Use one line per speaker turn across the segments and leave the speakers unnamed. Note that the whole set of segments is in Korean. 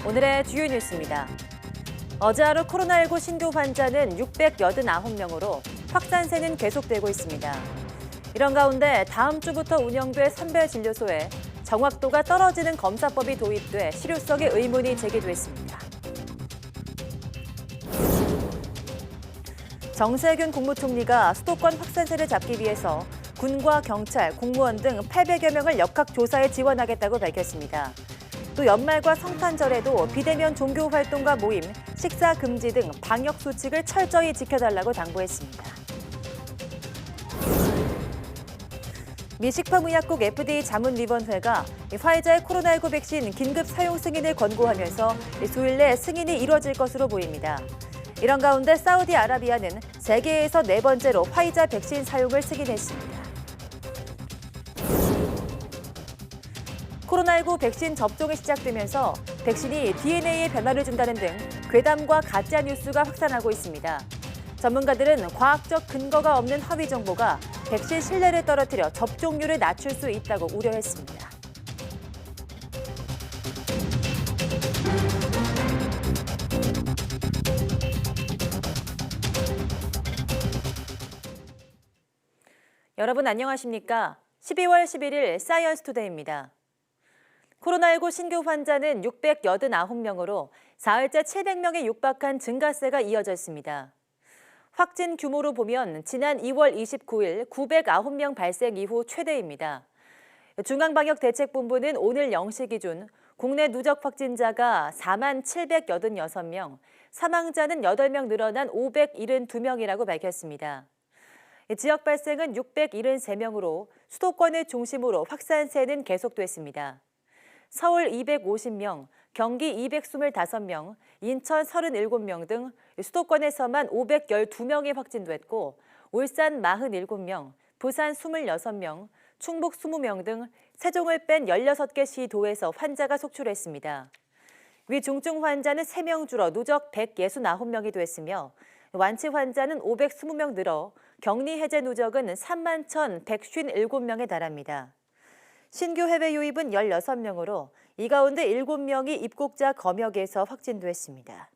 오늘의 주요 뉴스입니다. 어제 하루 코로나19 신규 환자는 689명으로 확산세는 계속되고 있습니다. 이런 가운데 다음 주부터 운영될 선별진료소에 정확도가 떨어지는 검사법이 도입돼 실효성에 의문이 제기됐습니다. 정세균 국무총리가 수도권 확산세를 잡기 위해서 군과 경찰, 공무원 등 800여 명을 역학조사에 지원하겠다고 밝혔습니다. 또 연말과 성탄절에도 비대면 종교활동과 모임, 식사 금지 등 방역 수칙을 철저히 지켜달라고 당부했습니다. 미 식품의약국 FDA 자문위원회가 화이자의 코로나19 백신 긴급 사용 승인을 권고하면서 수일 내 승인이 이뤄질 것으로 보입니다. 이런 가운데 사우디아라비아는 세계에서 네 번째로 화이자 백신 사용을 승인했습니다. 코로나19 백신 접종이 시작되면서 백신이 DNA에 변화를 준다는 등 괴담과 가짜 뉴스가 확산하고 있습니다. 전문가들은 과학적 근거가 없는 허위 정보가 백신 신뢰를 떨어뜨려 접종률을 낮출 수 있다고 우려했습니다. 여러분 안녕하십니까? 12월 11일 사이언스 투데이입니다. 코로나19 신규 환자는 689명으로 사흘째 700명에 육박한 증가세가 이어졌습니다. 확진 규모로 보면 지난 2월 29일 909명 발생 이후 최대입니다. 중앙방역대책본부는 오늘 0시 기준 국내 누적 확진자가 4만 786명, 사망자는 8명 늘어난 572명이라고 밝혔습니다. 지역 발생은 673명으로 수도권을 중심으로 확산세는 계속됐습니다. 서울 250명, 경기 225명, 인천 37명 등 수도권에서만 512명이 확진됐고 울산 47명, 부산 26명, 충북 20명 등 세종을 뺀 16개 시도에서 환자가 속출했습니다. 위 중증 환자는 3명 줄어 누적 169명이 됐으며 완치 환자는 520명 늘어 격리 해제 누적은 3만 1,157명에 달합니다. 신규 해외 유입은 16명으로 이 가운데 7명이 입국자 검역에서 확진됐습니다.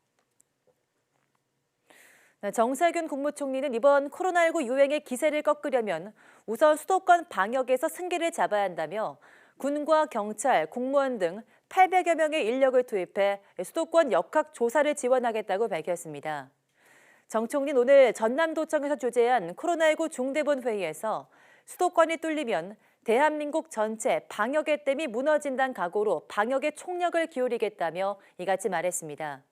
정세균 국무총리는 이번 코로나19 유행의 기세를 꺾으려면 우선 수도권 방역에서 승기를 잡아야 한다며 군과 경찰, 공무원 등 800여 명의 인력을 투입해 수도권 역학조사를 지원하겠다고 밝혔습니다. 정 총리는 오늘 전남도청에서 주재한 코로나19 중대본 회의에서 수도권이 뚫리면 대한민국 전체 방역의 댐이 무너진다는 각오로 방역에 총력을 기울이겠다며 이같이 말했습니다.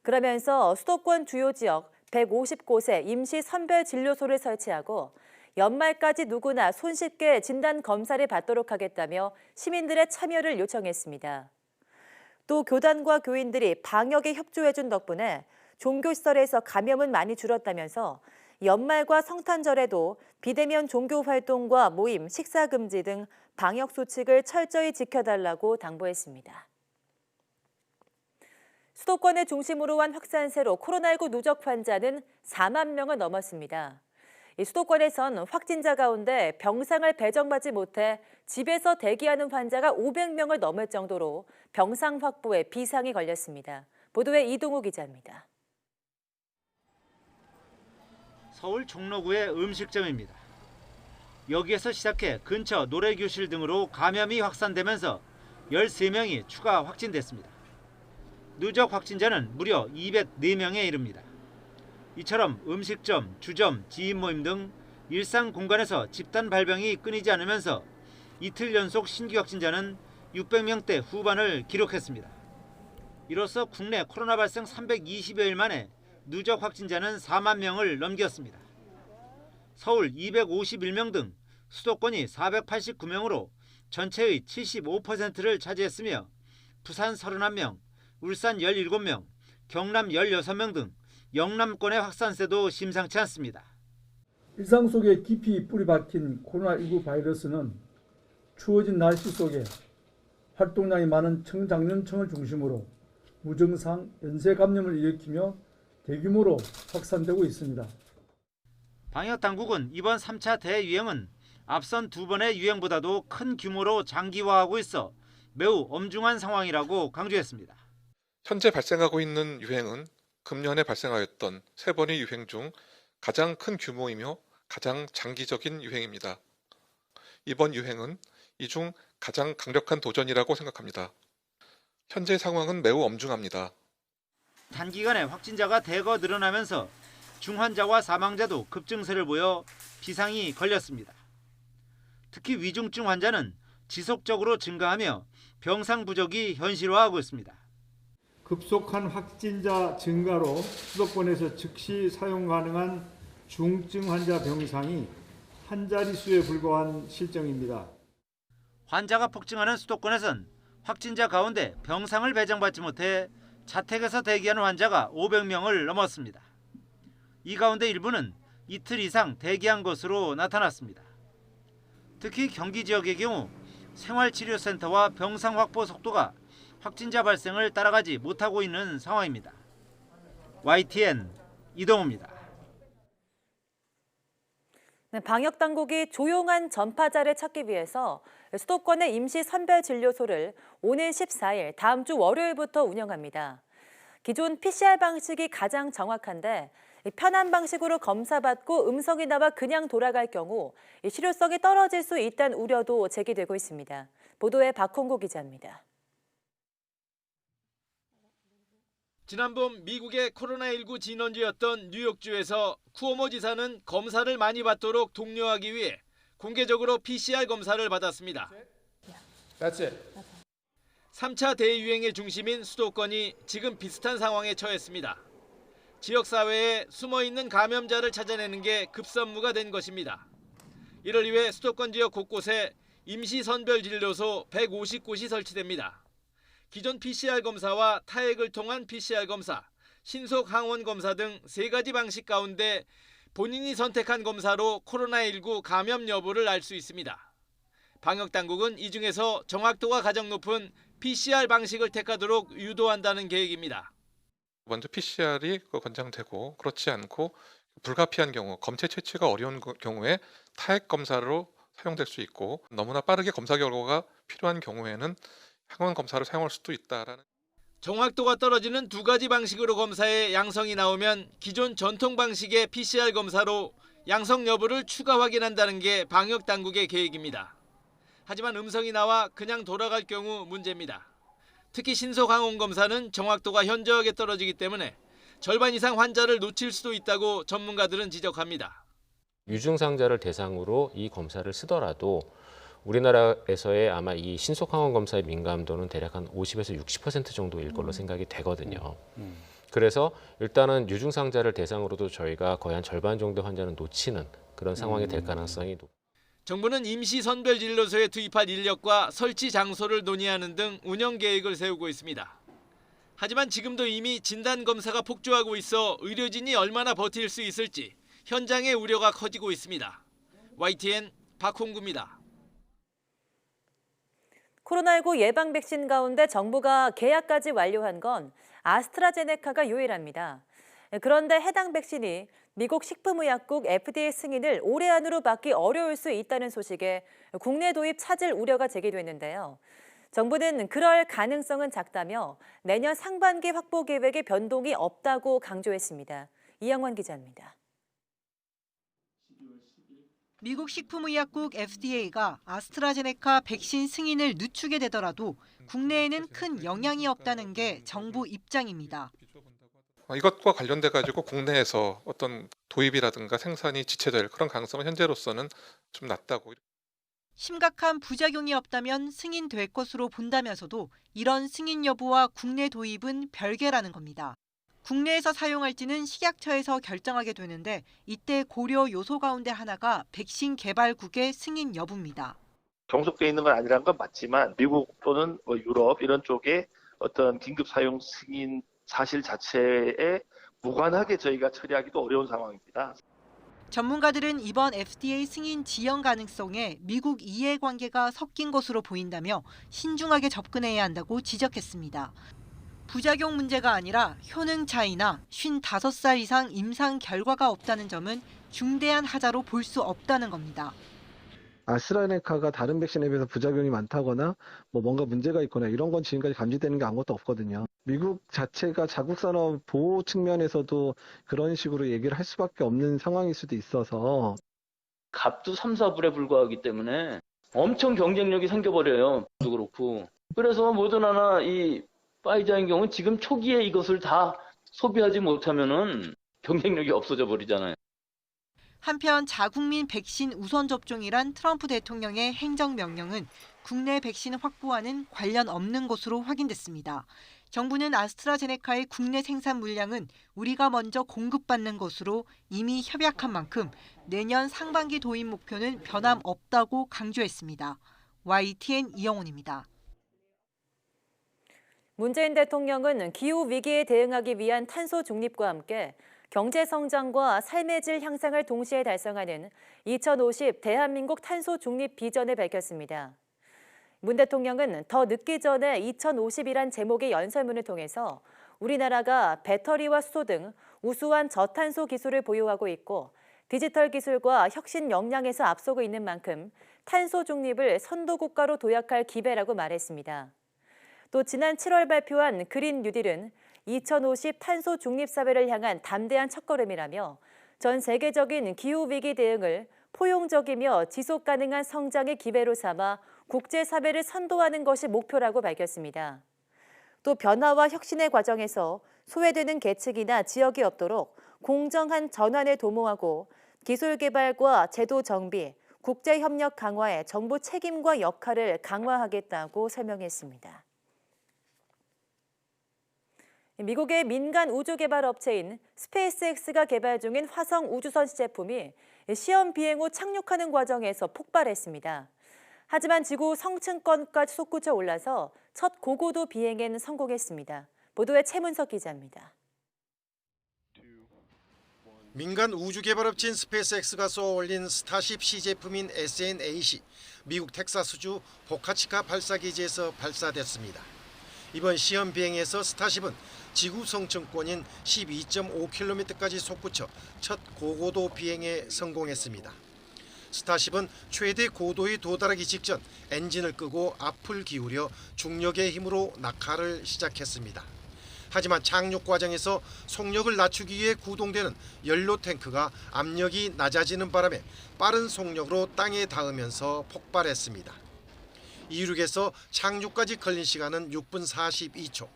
그러면서 수도권 주요 지역 150곳에 임시 선별진료소를 설치하고 연말까지 누구나 손쉽게 진단 검사를 받도록 하겠다며 시민들의 참여를 요청했습니다. 또 교단과 교인들이 방역에 협조해준 덕분에 종교시설에서 감염은 많이 줄었다면서 연말과 성탄절에도 비대면 종교활동과 모임, 식사 금지 등 방역 수칙을 철저히 지켜달라고 당부했습니다. 수도권을 중심으로 한 확산세로 코로나19 누적 환자는 4만 명을 넘었습니다. 수도권에선 확진자 가운데 병상을 배정받지 못해 집에서 대기하는 환자가 500명을 넘을 정도로 병상 확보에 비상이 걸렸습니다. 보도에 이동우 기자입니다.
서울 종로구의 음식점입니다. 여기에서 시작해 근처 노래교실 등으로 감염이 확산되면서 13명이 추가 확진됐습니다. 누적 확진자는 무려 204명에 이릅니다. 이처럼 음식점, 주점, 지인 모임 등 일상 공간에서 집단 발병이 끊이지 않으면서 이틀 연속 신규 확진자는 600명대 후반을 기록했습니다. 이로써 국내 코로나 발생 320여일 만에 누적 확진자는 4만 명을 넘겼습니다. 서울 251명 등 수도권이 489명으로 전체의 75%를 차지했으며 부산 31명, 울산 17명, 경남 16명 등 영남권의 확산세도 심상치 않습니다.
일상 속에 깊이 뿌리 박힌 코로나19 바이러스는 추워진 날씨 속에 활동량이 많은 청장년층을 중심으로 무증상 연쇄 감염을 일으키며 대규모로 확산되고 있습니다.
방역당국은 이번 3차 대유행은 앞선 두 번의 유행보다도 큰 규모로 장기화하고 있어 매우 엄중한 상황이라고 강조했습니다.
현재 발생하고 있는 유행은 금년에 발생하였던 3번의 유행 중 가장 큰 규모이며 가장 장기적인 유행입니다. 이번 유행은 이 중 가장 강력한 도전이라고 생각합니다. 현재 상황은 매우 엄중합니다.
단기간에 확진자가 대거 늘어나면서 중환자와 사망자도 급증세를 보여 비상이 걸렸습니다. 특히 위중증 환자는 지속적으로 증가하며 병상 부족이 현실화하고 있습니다.
급속한 확진자 증가로 수도권에서 즉시 사용 가능한 중증 환자 병상이 한 자릿수에 불과한 실정입니다.
환자가 폭증하는 수도권에선 확진자 가운데 병상을 배정받지 못해 자택에서 대기하는 환자가 500명을 넘었습니다. 이 가운데 일부는 이틀 이상 대기한 것으로 나타났습니다. 특히 경기 지역의 경우 생활치료센터와 병상 확보 속도가 확진자 발생을 따라가지 못하고 있는 상황입니다. YTN 이동호입니다.
네, 방역 당국이 조용한 전파자를 찾기 위해서 수도권의 임시 선별진료소를 오는 14일 다음 주 월요일부터 운영합니다. 기존 PCR 방식이 가장 정확한데 편한 방식으로 검사받고 음성이 나와 그냥 돌아갈 경우 실효성이 떨어질 수 있다는 우려도 제기되고 있습니다. 보도에 박홍구 기자입니다.
지난봄 미국의 코로나19 진원지였던 뉴욕주에서 쿠오모 지사는 검사를 많이 받도록 독려하기 위해 공개적으로 PCR 검사를 받았습니다. 3차 대유행의 중심인 수도권이 지금 비슷한 상황에 처했습니다. 지역사회에 숨어있는 감염자를 찾아내는 게 급선무가 된 것입니다. 이를 위해 수도권 지역 곳곳에 임시선별진료소 150곳이 설치됩니다. 기존 PCR 검사와 타액을 통한 PCR 검사, 신속 항원 검사 등 3가지 방식 가운데 본인이 선택한 검사로 코로나19 감염 여부를 알 수 있습니다. 방역당국은 이 중에서 정확도가 가장 높은 PCR 방식을 택하도록 유도한다는 계획입니다.
먼저 PCR이 권장되고 그렇지 않고 불가피한 경우, 검체 채취가 어려운 경우에 타액 검사로 사용될 수 있고 너무나 빠르게 검사 결과가 필요한 경우에는 항원 검사를 사용할 수도 있다라는.
정확도가 떨어지는 2가지 방식으로 검사해 양성이 나오면 기존 전통 방식의 PCR 검사로 양성 여부를 추가 확인한다는 게 방역 당국의 계획입니다. 하지만 음성이 나와 그냥 돌아갈 경우 문제입니다. 특히 신속 항원 검사는 정확도가 현저하게 떨어지기 때문에 절반 이상 환자를 놓칠 수도 있다고 전문가들은 지적합니다.
유증상자를 대상으로 이 검사를 쓰더라도 우리나라에서의 아마 이 신속항원 검사의 민감도는 대략 한 50에서 60% 정도일 걸로 생각이 되거든요. 그래서 일단은 유증상자를 대상으로도 저희가 거의 한 절반 정도 환자는 놓치는 그런 상황이 될 가능성이 높습니다.
정부는 임시 선별진료소에 투입할 인력과 설치 장소를 논의하는 등 운영 계획을 세우고 있습니다. 하지만 지금도 이미 진단검사가 폭주하고 있어 의료진이 얼마나 버틸 수 있을지 현장의 우려가 커지고 있습니다. YTN 박홍구입니다.
코로나19 예방 백신 가운데 정부가 계약까지 완료한 건 아스트라제네카가 유일합니다. 그런데 해당 백신이 미국 식품의약국 FDA 승인을 올해 안으로 받기 어려울 수 있다는 소식에 국내 도입 차질 우려가 제기됐는데요. 정부는 그럴 가능성은 작다며 내년 상반기 확보 계획에 변동이 없다고 강조했습니다. 이영원 기자입니다.
미국 식품의약국 FDA가 아스트라제네카 백신 승인을 늦추게 되더라도 국내에는 큰 영향이 없다는 게 정부 입장입니다.
이것과 관련돼 가지고 국내에서 어떤 도입이라든가 생산이 지체될 그런 가능성은 현재로서는 좀 낮다고.
심각한 부작용이 없다면 승인될 것으로 본다면서도 이런 승인 여부와 국내 도입은 별개라는 겁니다. 국내에서 사용할지는 식약처에서 결정하게 되는데 이때 고려 요소 가운데 하나가 백신 개발국의 승인 여부입니다.
종속되어 있는 건 아니라는 건 맞지만 미국 또는 유럽 이런 쪽에 어떤 긴급 사용 승인 사실 자체에 무관하게 저희가 처리하기도 어려운 상황입니다.
전문가들은 이번 FDA 승인 지연 가능성에 미국 이해관계가 섞인 것으로 보인다며 신중하게 접근해야 한다고 지적했습니다. 부작용 문제가 아니라 효능 차이나 55살 이상 임상 결과가 없다는 점은 중대한 하자로 볼 수 없다는 겁니다.
아스트라제네카가 다른 백신에 비해서 부작용이 많다거나 뭐 뭔가 문제가 있거나 이런 건 지금까지 감지되는 게 아무것도 없거든요. 미국 자체가 자국 산업 보호 측면에서도 그런 식으로 얘기를 할 수밖에 없는 상황일 수도 있어서
값도 3, 4불에 불과하기 때문에 엄청 경쟁력이 생겨버려요. 도 그렇고. 그래서 모더나나 이 파이자의 경우는 지금 초기에 이것을 다 소비하지 못하면은 경쟁력이 없어져 버리잖아요.
한편 자국민 백신 우선 접종이란 트럼프 대통령의 행정명령은 국내 백신 확보와는 관련 없는 것으로 확인됐습니다. 정부는 아스트라제네카의 국내 생산 물량은 우리가 먼저 공급받는 것으로 이미 협약한 만큼 내년 상반기 도입 목표는 변함없다고 강조했습니다. YTN 이영훈입니다.
문재인 대통령은 기후 위기에 대응하기 위한 탄소 중립과 함께 경제 성장과 삶의 질 향상을 동시에 달성하는 2050 대한민국 탄소 중립 비전을 밝혔습니다. 문 대통령은 더 늦기 전에 2050이란 제목의 연설문을 통해서 우리나라가 배터리와 수소 등 우수한 저탄소 기술을 보유하고 있고 디지털 기술과 혁신 역량에서 앞서고 있는 만큼 탄소 중립을 선도 국가로 도약할 기회라고 말했습니다. 또 지난 7월 발표한 그린 뉴딜은 2050 탄소 중립 사회를 향한 담대한 첫걸음이라며 전 세계적인 기후 위기 대응을 포용적이며 지속 가능한 성장의 기회로 삼아 국제사회를 선도하는 것이 목표라고 밝혔습니다. 또 변화와 혁신의 과정에서 소외되는 계층이나 지역이 없도록 공정한 전환을 도모하고 기술 개발과 제도 정비, 국제협력 강화에 정부 책임과 역할을 강화하겠다고 설명했습니다. 미국의 민간 우주 개발 업체인 스페이스X가 개발 중인 화성 우주선 시제품이 시험 비행 후 착륙하는 과정에서 폭발했습니다. 하지만 지구 성층권까지 솟구쳐 올라서 첫 고고도 비행에는 성공했습니다. 보도에 최문석 기자입니다.
민간 우주 개발업체인 스페이스X가 쏘아올린 스타쉽 시제품인 SN8이 미국 텍사스주 보카치카 발사기지에서 발사됐습니다. 이번 시험 비행에서 스타쉽은 지구 성층권인 12.5km까지 솟구쳐 첫 고고도 비행에 성공했습니다. 스타쉽은 최대 고도에 도달하기 직전 엔진을 끄고 앞을 기울여 중력의 힘으로 낙하를 시작했습니다. 하지만 착륙 과정에서 속력을 낮추기 위해 구동되는 연료 탱크가 압력이 낮아지는 바람에 빠른 속력으로 땅에 닿으면서 폭발했습니다. 이륙에서 착륙까지 걸린 시간은 6분 42초.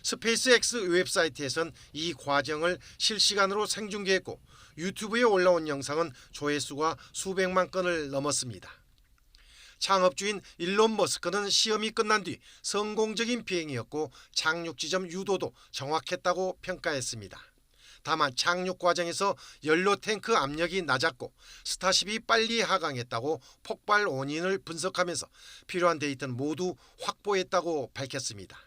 스페이스X 웹사이트에선 이 과정을 실시간으로 생중계했고 유튜브에 올라온 영상은 조회수가 수백만 건을 넘었습니다. 창업주인 일론 머스크는 시험이 끝난 뒤 성공적인 비행이었고 착륙 지점 유도도 정확했다고 평가했습니다. 다만 착륙 과정에서 연료 탱크 압력이 낮았고 스타쉽이 빨리 하강했다고 폭발 원인을 분석하면서 필요한 데이터는 모두 확보했다고 밝혔습니다.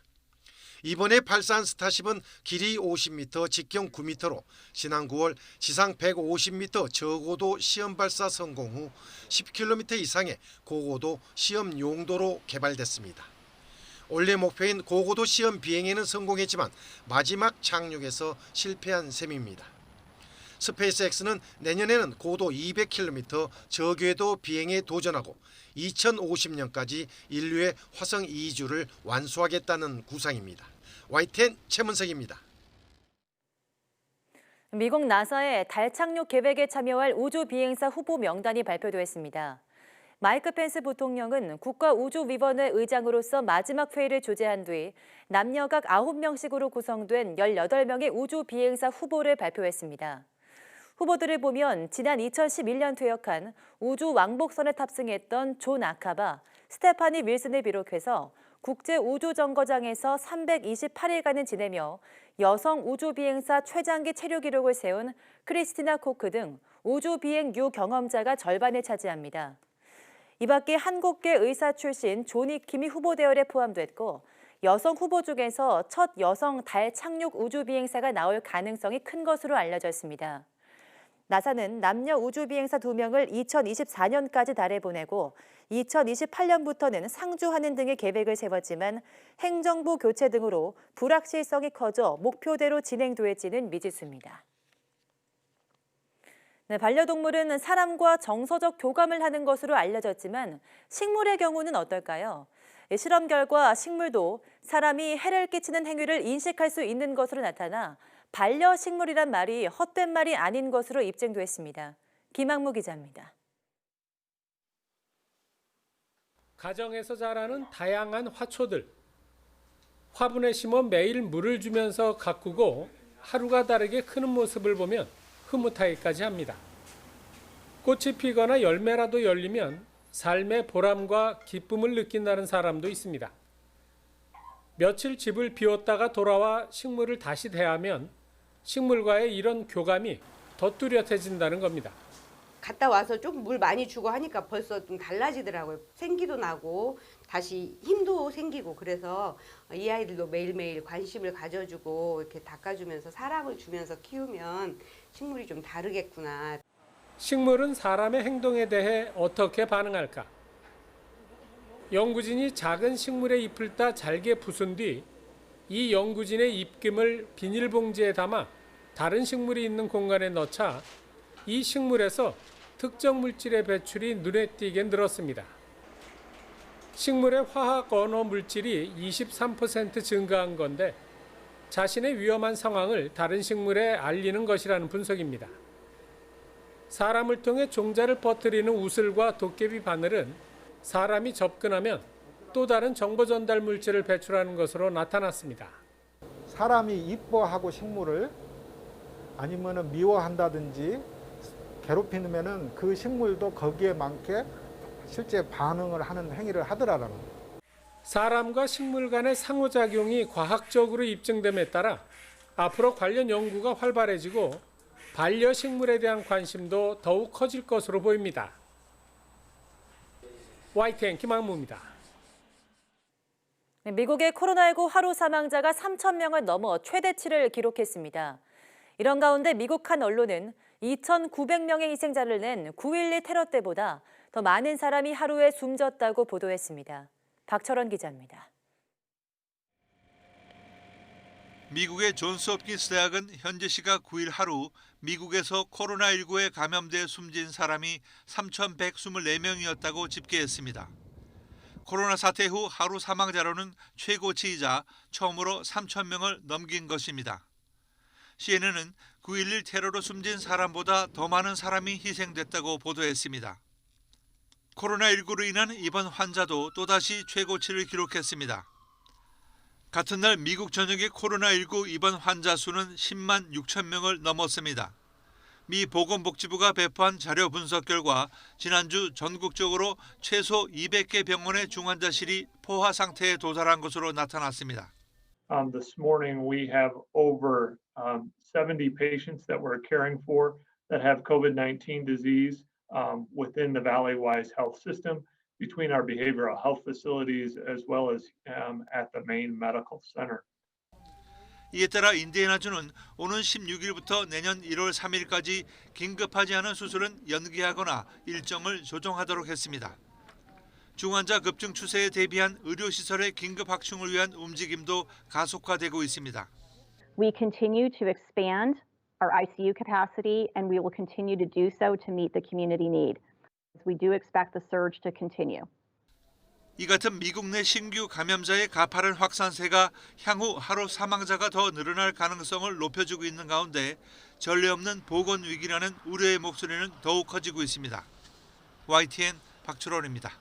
이번에 발사한 스타쉽은 길이 50m, 직경 9m로 지난 9월 지상 150m 저고도 시험 발사 성공 후 10km 이상의 고고도 시험 용도로 개발됐습니다. 원래 목표인 고고도 시험 비행에는 성공했지만 마지막 착륙에서 실패한 셈입니다. 스페이스X는 내년에는 고도 200km 저궤도 비행에 도전하고 2050년까지 인류의 화성 이주를 완수하겠다는 구상입니다. YTN 최문석입니다.
미국 나사의 달 착륙 계획에 참여할 우주 비행사 후보 명단이 발표됐습니다. 마이크 펜스 부통령은 국가우주위원회 의장으로서 마지막 회의를 주재한 뒤 남녀각 9명씩으로 구성된 18명의 우주 비행사 후보를 발표했습니다. 후보들을 보면 지난 2011년 퇴역한 우주 왕복선에 탑승했던 존 아카바, 스테파니 윌슨을 비롯해서 국제우주정거장에서 328일간을 지내며 여성 우주비행사 최장기 체류 기록을 세운 크리스티나 코크 등 우주비행 유경험자가 절반을 차지합니다. 이 밖에 한국계 의사 출신 조니 킴이 후보 대열에 포함됐고 여성 후보 중에서 첫 여성 달 착륙 우주비행사가 나올 가능성이 큰 것으로 알려져 있습니다. 나사는 남녀 우주비행사 2명을 2024년까지 달에 보내고 2028년부터는 상주하는 등의 계획을 세웠지만 행정부 교체 등으로 불확실성이 커져 목표대로 진행될지는 미지수입니다. 네, 반려동물은 사람과 정서적 교감을 하는 것으로 알려졌지만 식물의 경우는 어떨까요? 실험 결과 식물도 사람이 해를 끼치는 행위를 인식할 수 있는 것으로 나타나 반려식물이란 말이 헛된 말이 아닌 것으로 입증됐습니다. 김학무 기자입니다.
가정에서 자라는 다양한 화초들. 화분에 심어 매일 물을 주면서 가꾸고 하루가 다르게 크는 모습을 보면 흐뭇하기까지 합니다. 꽃이 피거나 열매라도 열리면 삶의 보람과 기쁨을 느낀다는 사람도 있습니다. 며칠 집을 비웠다가 돌아와 식물을 다시 대하면 식물과의 이런 교감이 더 뚜렷해진다는 겁니다.
갔다 와서 조금 물 많이 주고 하니까 벌써 좀 달라지더라고요. 생기도 나고 다시 힘도 생기고 그래서 이 아이들도 매일매일 관심을 가져주고 이렇게 닦아주면서 사랑을 주면서 키우면 식물이 좀 다르겠구나.
식물은 사람의 행동에 대해 어떻게 반응할까? 연구진이 작은 식물의 잎을 따 잘게 부순 뒤 이 연구진의 입김을 비닐봉지에 담아 다른 식물이 있는 공간에 넣자 이 식물에서 특정 물질의 배출이 눈에 띄게 늘었습니다. 식물의 화학 언어 물질이 23% 증가한 건데 자신의 위험한 상황을 다른 식물에 알리는 것이라는 분석입니다. 사람을 통해 종자를 퍼뜨리는 우슬과 도깨비 바늘은 사람이 접근하면 또 다른 정보 전달 물질을 배출하는 것으로 나타났습니다.
사람이 이뻐하고 식물을 아니면은 미워한다든지 괴롭히면은 그 식물도 거기에 맞게 실제 반응을 하는 행위를 하더라라는 거예요.
사람과 식물 간의 상호작용이 과학적으로 입증됨에 따라 앞으로 관련 연구가 활발해지고 반려식물에 대한 관심도 더욱 커질 것으로 보입니다. YTN 김학무입니다.
미국의 코로나19 하루 사망자가 3,000명을 넘어 최대치를 기록했습니다. 이런 가운데 미국 한 언론은 2,900명의 희생자를 낸 9.11 테러 때보다 더 많은 사람이 하루에 숨졌다고 보도했습니다. 박철원 기자입니다.
미국의 존스 홉킨스 대학은 현지 시각 9일 하루 미국에서 코로나19에 감염돼 숨진 사람이 3,124명이었다고 집계했습니다. 코로나 사태 후 하루 사망자로는 최고치이자 처음으로 3,000명을 넘긴 것입니다. CNN은 9.11 테러로 숨진 사람보다 더 많은 사람이 희생됐다고 보도했습니다. 코로나19로 인한 입원 환자도 또다시 최고치를 기록했습니다. 같은 날 미국 전역의 코로나19 입원 환자 수는 10만 6천 명을 넘었습니다. 미 보건복지부가 배포한 자료 분석 결과 지난주 전국적으로 최소 200개 병원의 중환자실이 포화 상태에 도달한 것으로 나타났습니다.
This morning we have over 70 patients that we're caring for that have COVID-19 disease within the Valley-Wise Health System between our behavioral health facilities as well as at the main medical center.
이에 따라 인디애나주는 오는 16일부터 내년 1월 3일까지 긴급하지 않은 수술은 연기하거나 일정을 조정하도록 했습니다. 중환자 급증 추세에 대비한 의료시설의 긴급 확충을 위한 움직임도 가속화되고 있습니다.
We continue to expand our ICU capacity and we will continue to do so to meet the community need. We do expect the surge to continue.
이 같은 미국 내 신규 감염자의 가파른 확산세가 향후 하루 사망자가 더 늘어날 가능성을 높여주고 있는 가운데 전례 없는 보건 위기라는 우려의 목소리는 더욱 커지고 있습니다. YTN 박철원입니다.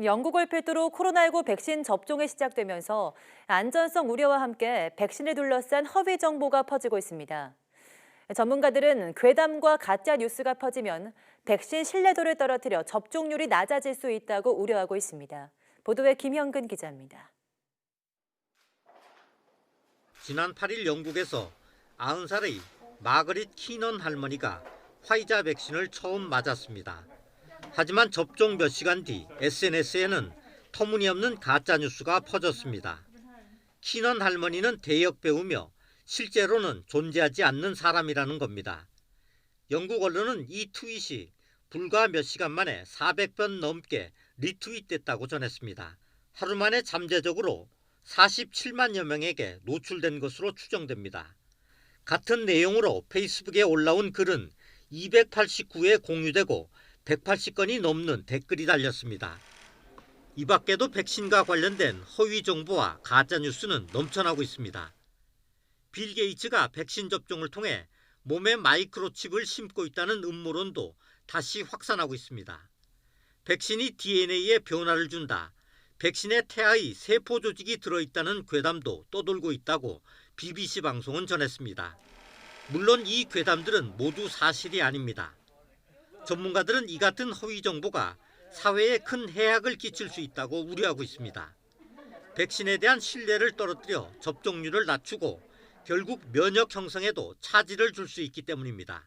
영국을 필두로 코로나19 백신 접종이 시작되면서 안전성 우려와 함께 백신을 둘러싼 허위 정보가 퍼지고 있습니다. 전문가들은 괴담과 가짜 뉴스가 퍼지면 백신 신뢰도를 떨어뜨려 접종률이 낮아질 수 있다고 우려하고 있습니다. 보도에 김형근 기자입니다.
지난 8일 영국에서 90살의 마거릿 키넌 할머니가 화이자 백신을 처음 맞았습니다. 하지만 접종 몇 시간 뒤 SNS에는 터무니없는 가짜 뉴스가 퍼졌습니다. 키넌 할머니는 대역 배우며 실제로는 존재하지 않는 사람이라는 겁니다. 영국 언론은 이 트윗이 불과 몇 시간 만에 400번 넘게 리트윗됐다고 전했습니다. 하루 만에 잠재적으로 47만여 명에게 노출된 것으로 추정됩니다. 같은 내용으로 페이스북에 올라온 글은 289회 공유되고 180건이 넘는 댓글이 달렸습니다. 이 밖에도 백신과 관련된 허위 정보와 가짜 뉴스는 넘쳐나고 있습니다. 빌 게이츠가 백신 접종을 통해 몸에 마이크로칩을 심고 있다는 음모론도 다시 확산하고 있습니다. 백신이 DNA에 변화를 준다. 백신에 태아의 세포 조직이 들어있다는 괴담도 떠돌고 있다고 BBC 방송은 전했습니다. 물론 이 괴담들은 모두 사실이 아닙니다. 전문가들은 이 같은 허위 정보가 사회에 큰 해악을 끼칠 수 있다고 우려하고 있습니다. 백신에 대한 신뢰를 떨어뜨려 접종률을 낮추고 결국 면역 형성에도 차질을 줄 수 있기 때문입니다.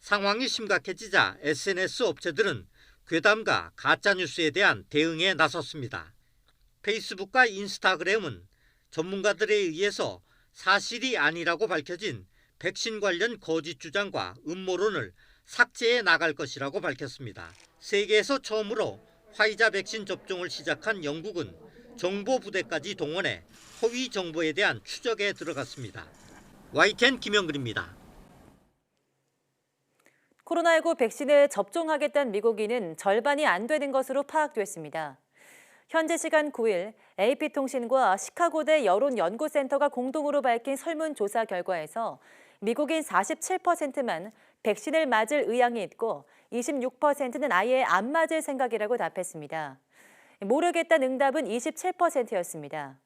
상황이 심각해지자 SNS 업체들은 괴담과 가짜뉴스에 대한 대응에 나섰습니다. 페이스북과 인스타그램은 전문가들에 의해서 사실이 아니라고 밝혀진 백신 관련 거짓 주장과 음모론을 삭제해 나갈 것이라고 밝혔습니다. 세계에서 처음으로 화이자 백신 접종을 시작한 영국은 정보부대까지 동원해 허위 정보에 대한 추적에 들어갔습니다. YTN 김영근입니다.
코로나19 백신을 접종하겠다는 미국인은 절반이 안 되는 것으로 파악됐습니다. 현재 시간 9일 AP통신과 시카고대 여론연구센터가 공동으로 밝힌 설문조사 결과에서 미국인 47%만 백신을 맞을 의향이 있고 26%는 아예 안 맞을 생각이라고 답했습니다. 모르겠다는 응답은 27%였습니다.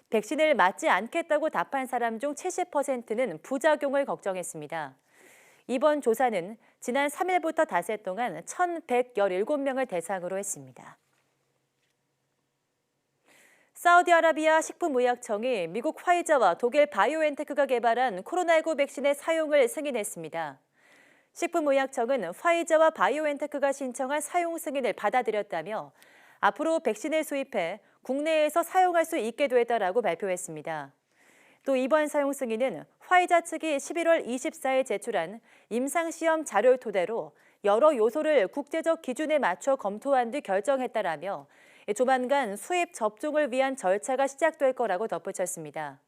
백신을 맞지 않겠다고 답한 사람 중 70%는 부작용을 걱정했습니다. 이번 조사는 지난 3일부터 닷새 동안 1,117명을 대상으로 했습니다. 사우디아라비아 식품의약청이 미국 화이자와 독일 바이오엔테크가 개발한 코로나19 백신의 사용을 승인했습니다. 식품의약청은 화이자와 바이오엔테크가 신청한 사용 승인을 받아들였다며 앞으로 백신을 수입해 국내에서 사용할 수 있게 됐다라고 발표했습니다. 또 이번 사용 승인은 화이자 측이 11월 24일 제출한 임상시험 자료를 토대로 여러 요소를 국제적 기준에 맞춰 검토한 뒤 결정했다라며 조만간 수입 접종을 위한 절차가 시작될 거라고 덧붙였습니다.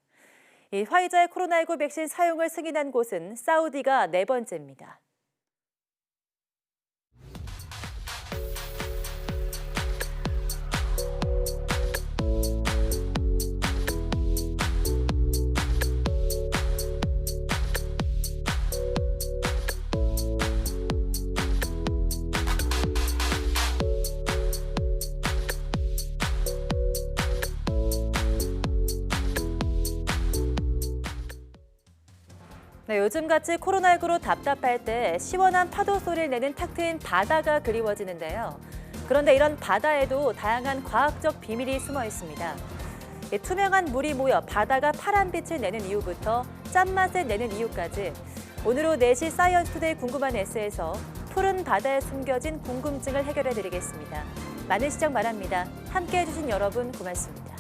이 화이자의 코로나19 백신 사용을 승인한 곳은 사우디가 4번째입니다. 네, 요즘같이 코로나19로 답답할 때 시원한 파도 소리를 내는 탁 트인 바다가 그리워지는데요. 그런데 이런 바다에도 다양한 과학적 비밀이 숨어 있습니다. 투명한 물이 모여 바다가 파란 빛을 내는 이유부터 짠맛을 내는 이유까지 오늘 오후 4시 사이언스투데이 궁금한 S에서 푸른 바다에 숨겨진 궁금증을 해결해 드리겠습니다. 많은 시청 바랍니다. 함께해 주신 여러분 고맙습니다.